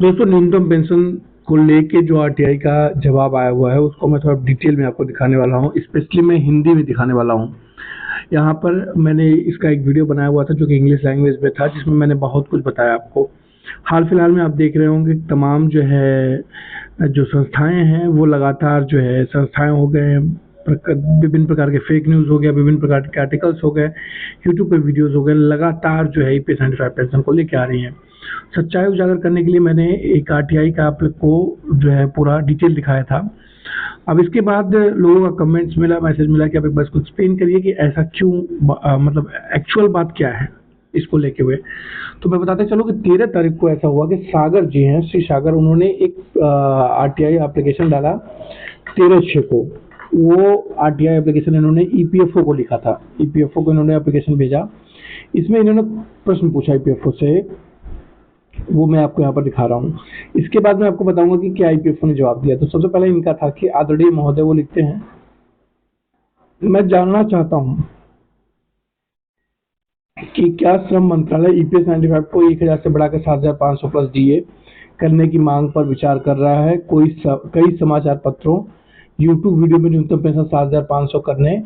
दोस्तों न्यूनतम पेंशन को लेके जो आरटीआई का जवाब आया हुआ है उसको मैं थोड़ा डिटेल में आपको दिखाने वाला हूँ। स्पेशली मैं हिंदी में दिखाने वाला हूँ। यहाँ पर मैंने इसका एक वीडियो बनाया हुआ था जो कि इंग्लिश लैंग्वेज में था, जिसमें मैंने बहुत कुछ बताया आपको। हाल फिलहाल में आप देख रहे होंगे तमाम जो है जो संस्थाएं हैं वो लगातार जो है संस्थाएं हो गए, विभिन्न प्रकार के फेक न्यूज़ हो गया, विभिन्न प्रकार के आर्टिकल्स हो गए, यूट्यूब पे वीडियोस हो गए, लगातार जो है ईपीएफ 95 पेंशन को लेके आ रही हैं। सच्चाई उजागर करने के लिए मैंने एक आरटीआई का आप लोग को जो है पूरा डिटेल दिखाया था। अब इसके बाद लोगों का कमेंट्स मिला, मैसेज मिला कि आप एक बार इसको एक्सप्लेन करिए कि ऐसा क्यों, मतलब एक्चुअल बात क्या है इसको लेके हुए। तो मैं बताते चलूँ कि 13 तारीख को ऐसा हुआ कि सागर जी हैं, श्री सागर, उन्होंने एक आरटीआई एप्लीकेशन डाला 13/6 को। वो आरटीआई एप्लीकेशन इन्होंने ईपीएफओ को लिखा था, ईपीएफओ को इन्होंने एप्लीकेशन भेजा। इसमें इन्होंने प्रश्न पूछा ईपीएफओ से, वो मैं आपको यहाँ पर दिखा रहा हूँ। इसके बाद मैं आपको बताऊंगा कि क्या ईपीएफओ ने जवाब दिया। तो सबसे पहले इनका था कि आदरणीय महोदय, वो लिखते हैं, मैं जानना चाहता हूँ कि क्या श्रम मंत्रालय ईपीएफ 95 को 1000 से बढ़ाकर 7500 प्लस डीए करने की मांग पर विचार कर रहा है। कई समाचार पत्रों, यूट्यूब वीडियो में न्यूनतम पेंशन 7500 करने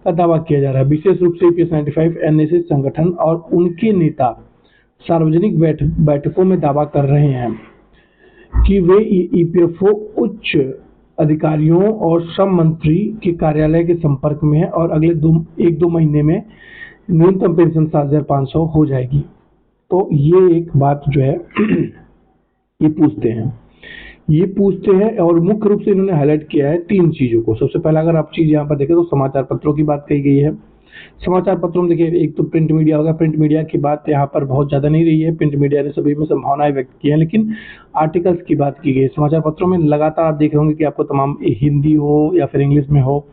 का दावा किया जा रहा है। विशेष रूप से ईपीएफ 95 एनएसएस संगठन और उनके नेता सार्वजनिक बैठकों में दावा कर रहे हैं कि वे ईपीएफओ उच्च अधिकारियों और श्रम मंत्री के कार्यालय के संपर्क में है और अगले 1-2 महीने में न्यूनतम पेंशन 7500 हो जाएगी। तो ये एक बात जो है ये पूछते हैं और मुख्य रूप से इन्होंने हाईलाइट किया है 3 चीज़ों को। सबसे पहला अगर आप चीज़ यहाँ पर देखें तो समाचार पत्रों की बात कही गई है। समाचार पत्रों में देखिए, एक तो प्रिंट मीडिया होगा, प्रिंट मीडिया की बात यहाँ पर बहुत ज़्यादा नहीं रही है। प्रिंट मीडिया ने सभी में संभावनाएं व्यक्त की हैं, लेकिन आर्टिकल्स की बात की गई। समाचार पत्रों में लगातार आप देख रहे होंगे कि आपको तमाम हिंदी हो या फिर इंग्लिश में हो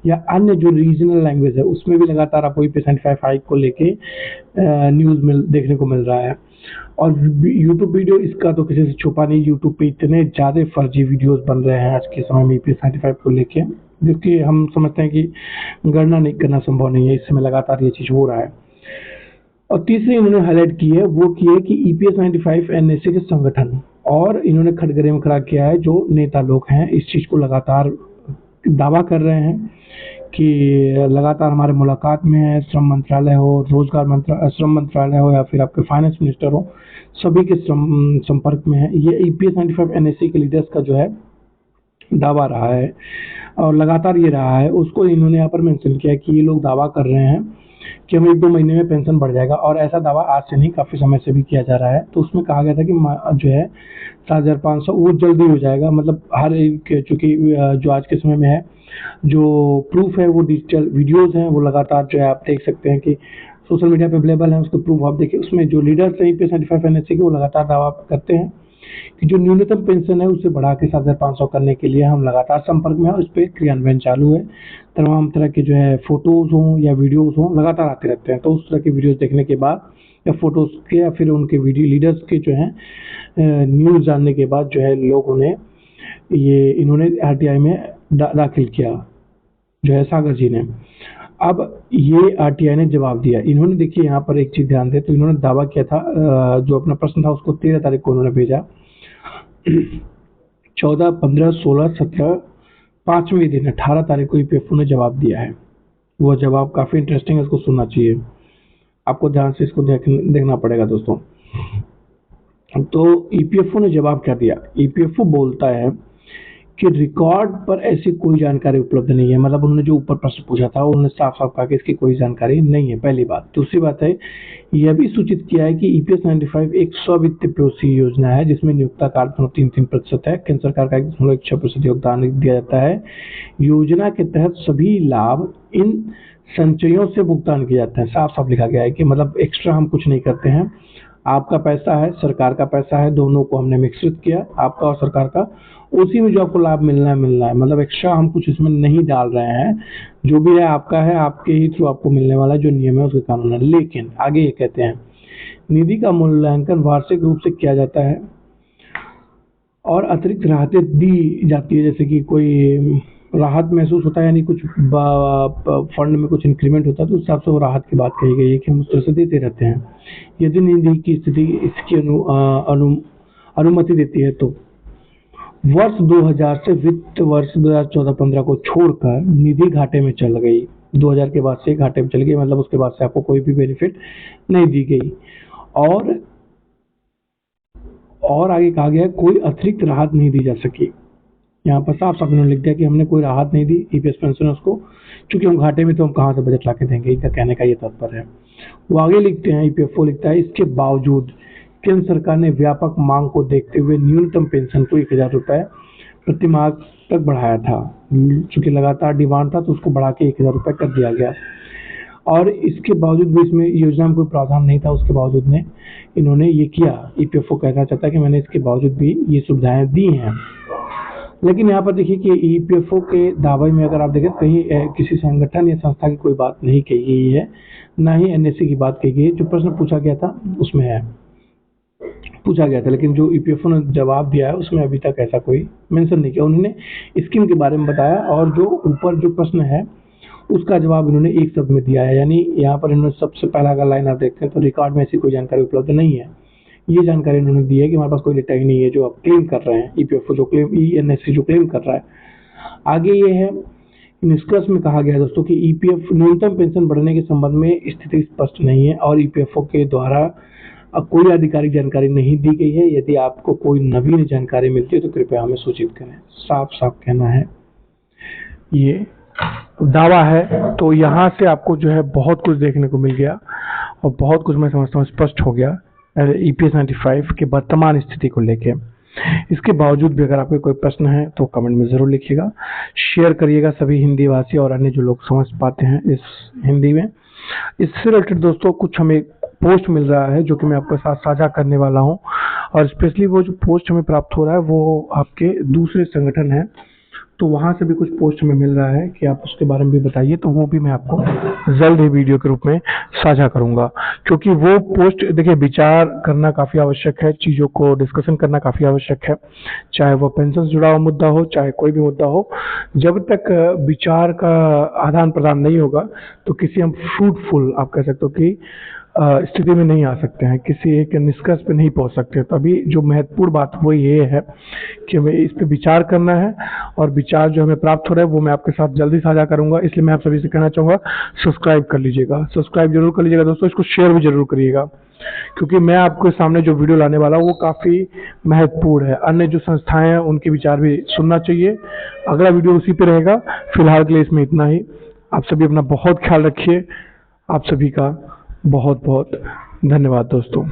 या अन्य जो रीजनल लैंग्वेज है उसमें भी लगातार आपको ईपीएफ 95 हाइक को लेके न्यूज़ देखने को मिल रहा है। और यूट्यूब वीडियो, इसका तो किसी से छुपा नहीं, यूट्यूब पे इतने ज़्यादा फर्जी वीडियोस बन रहे हैं आज के समय में ईपीएफ 95 को लेके, जिसकी हम समझते हैं कि गणना नहीं करना संभव नहीं है। इस समय लगातार ये चीज़ हो रहा है। और तीसरी इन्होंने हाईलाइट की है, वो की है कि ईपीएफ 95 एनएसए के संगठन और इन्होंने खटगरे में खड़ा किया है जो नेता लोग हैं, इस चीज़ को लगातार दावा कर रहे हैं कि लगातार हमारे मुलाकात में है। श्रम मंत्रालय हो, श्रम मंत्रालय हो या फिर आपके फाइनेंस मिनिस्टर हो, सभी के संपर्क में है। ये ईपीएफ 95 एनएसए के लीडर्स का जो है दावा रहा है और लगातार ये रहा है। उसको इन्होंने यहाँ पर मेंशन किया कि ये लोग दावा कर रहे हैं कि हमें 1-2 महीने में पेंशन बढ़ जाएगा, और ऐसा दावा आज से नहीं काफ़ी समय से भी किया जा रहा है। तो उसमें कहा गया था कि जो है 7500 वो जल्दी हो जाएगा। मतलब हर एक, चूँकि जो आज के समय में है, जो प्रूफ है वो डिजिटल वीडियोज़ हैं, वो लगातार जो है आप देख सकते हैं कि सोशल मीडिया पे अवेलेबल है। उसका प्रूफ आप देखिए, उसमें जो लीडर्स हैं ईपीएफ 95 एनएसए के, वो लगातार दावा करते हैं कि जो न्यूनतम पेंशन है उसे बढ़ा के 7500 करने के लिए हम लगातार संपर्क में हैं। उस पर क्रियान्वयन चालू है। तमाम तरह के जो है फोटोज़ हों या वीडियोज़ हों, लगातार आते रहते हैं। तो उस तरह के वीडियोज़ देखने के बाद या फोटोज़ के या फिर उनके वीडियो लीडर्स के जो है न्यूज़ जानने के बाद जो है लोगों ने इन्होंने आरटीआई में दाखिल किया, जो है सागर जी ने। अब ये आरटीआई ने जवाब दिया। इन्होंने, देखिए यहाँ पर एक चीज़ ध्यान दें, तो इन्होंने दावा किया था, जो अपना प्रश्न था उसको 13 तारीख को उन्होंने भेजा। 14, 15, 16, 17, 5वें दिन 18 तारीख को ईपीएफओ ने जवाब दिया है। वो जवाब काफ़ी इंटरेस्टिंग है, इसको सुनना चाहिए। आपको ध्यान से इसको देखना पड़ेगा दोस्तों। तो ईपीएफओ ने जवाब क्या दिया? ईपीएफओ बोलता है कि रिकॉर्ड पर ऐसी कोई जानकारी उपलब्ध नहीं है। मतलब उन्होंने जो ऊपर प्रश्न पूछा था उन्होंने साफ साफ कहा कि इसकी कोई जानकारी नहीं है, पहली बात। दूसरी बात है, यह भी सूचित किया है कि ईपीएफ 95 एक स्व-वित्तपोषी योजना है जिसमें नियोक्ता का 3.3% है, केंद्र सरकार का 1.6% योगदान दिया जाता है। योजना के तहत सभी लाभ इन संचयों से भुगतान किए जाते हैं। साफ साफ लिखा गया है कि मतलब एक्स्ट्रा हम कुछ नहीं करते हैं। आपका पैसा है, सरकार का पैसा है, दोनों को हमने मिश्रित किया, आपका और सरकार का, उसी में जो आपको लाभ मिलना है। मतलब एक्स्ट्रा हम कुछ इसमें नहीं डाल रहे हैं। जो भी है आपका है, आपके ही थ्रू आपको मिलने वाला जो नियम है उसके कानून है। लेकिन आगे ये कहते हैं, निधि का मूल्यांकन वार्षिक रूप से किया जाता है और अतिरिक्त राहतें दी जाती है। जैसे कि कोई राहत महसूस होता है, यानी कुछ फंड में कुछ इंक्रीमेंट होता है, तो उस हिसाब से वो राहत की बात कही गई है कि हम उस तरह से देते रहते हैं। यदि निधि की स्थिति इसकी अनुमति देती है तो वर्ष 2000 से वित्त वर्ष 2014-15 को छोड़कर निधि घाटे में चल गई। 2000 के बाद से घाटे में चल गई, मतलब उसके बाद से आपको कोई भी बेनिफिट नहीं दी गई। और आगे कहा गया कोई अतिरिक्त राहत नहीं दी जा सकी। यहाँ पर साफ साफ उन्होंने लिख दिया कि हमने कोई राहत नहीं दी ईपीएस पेंशनर्स को, क्योंकि हम घाटे में तो हम कहाँ से बजट ला के देंगे, इनका कहने का ये तात्पर्य है। वो आगे लिखते हैं, ईपीएफओ लिखता है, इसके बावजूद केंद्र सरकार ने व्यापक मांग को देखते हुए न्यूनतम पेंशन को 1000 रुपये प्रति माह तक बढ़ाया था। चूंकि लगातार डिमांड था तो उसको बढ़ा के 1000 रुपये कर दिया गया। और इसके बावजूद भी इसमें योजना में कोई प्रावधान नहीं था, उसके बावजूद ने इन्होंने ये किया। ईपीएफओ कहना चाहता है कि मैंने इसके बावजूद भी ये सुविधाएं दी हैं। लेकिन यहाँ पर देखिए कि ईपीएफओ के दावे में अगर आप देखें कहीं किसी संगठन या संस्था की कोई बात नहीं कही गई है, ना ही एनएससी की बात कही गई है। जो प्रश्न पूछा गया था उसमें है, पूछा गया था, लेकिन जो ईपीएफओ ने जवाब दिया है उसमें अभी तक ऐसा कोई मेंशन नहीं किया। उन्होंने स्कीम के बारे में बताया और जो ऊपर जो प्रश्न है उसका जवाब इन्होंने एक शब्द में दिया है। यानी यहाँ पर इन्होंने सबसे पहला अगर लाइन आप देखते हैं तो रिकॉर्ड में ऐसी कोई जानकारी उपलब्ध नहीं है। ये जानकारी इन्होंने दी है कि हमारे पास कोई डेटा ही नहीं है जो आप क्लेम कर रहे हैं, ईपीएफओ जो क्लेम, एनएससी जो क्लेम कर रहा है। आगे ये है, निष्कर्ष में कहा गया दोस्तों कि ईपीएफ न्यूनतम पेंशन बढ़ने के संबंध में स्थिति स्पष्ट नहीं है और ईपीएफओ के द्वारा अब कोई आधिकारिक जानकारी नहीं दी गई है। यदि आपको कोई नवीन जानकारी मिलती है तो कृपया हमें सूचित करें। साफ साफ कहना है, ये दावा है। तो यहाँ से आपको जो है बहुत कुछ देखने को मिल गया और बहुत कुछ मैं समझता हूँ स्पष्ट हो गया ईपीएस 95 के वर्तमान स्थिति को लेके। इसके बावजूद भी अगर आपके कोई प्रश्न है तो कमेंट में जरूर लिखिएगा, शेयर करिएगा सभी हिंदी भाषी और अन्य जो लोग समझ पाते हैं इस हिंदी में। इससे रिलेटेड दोस्तों कुछ हमें पोस्ट मिल रहा है जो कि मैं आपके साथ साझा करने वाला हूं, और स्पेशली वो जो पोस्ट हमें प्राप्त हो रहा है वो आपके दूसरे संगठन है, तो वहां से भी कुछ पोस्ट हमें मिल रहा है कि आप उसके बारे में भी बताइए, तो वो भी मैं आपको जल्द ही वीडियो के रूप में साझा करूंगा। क्योंकि वो पोस्ट देखिए, विचार करना काफी आवश्यक है, चीजों को डिस्कशन करना काफी आवश्यक है, चाहे वो पेंशन से जुड़ा हुआ मुद्दा हो, चाहे कोई भी मुद्दा हो। जब तक विचार का आदान प्रदान नहीं होगा तो किसी हम फ्रूटफुल, आप कह सकते हो कि स्थिति में नहीं आ सकते हैं, किसी एक निष्कर्ष पे नहीं पहुंच सकते। तो अभी जो महत्वपूर्ण बात वो ये है कि हमें इस पे विचार करना है, और विचार जो हमें प्राप्त हो रहा है वो मैं आपके साथ जल्दी साझा करूंगा। इसलिए मैं आप सभी से कहना चाहूंगा, सब्सक्राइब कर लीजिएगा, सब्सक्राइब जरूर कर लीजिएगा दोस्तों, इसको शेयर भी जरूर करिएगा, क्योंकि मैं आपके सामने जो वीडियो लाने वाला हूँ वो काफी महत्वपूर्ण है। अन्य जो संस्थाएं हैं उनके विचार भी सुनना चाहिए। अगला वीडियो उसी पे रहेगा। फिलहाल के लिए इसमें इतना ही। आप सभी अपना बहुत ख्याल रखिए। आप सभी का बहुत बहुत धन्यवाद दोस्तों।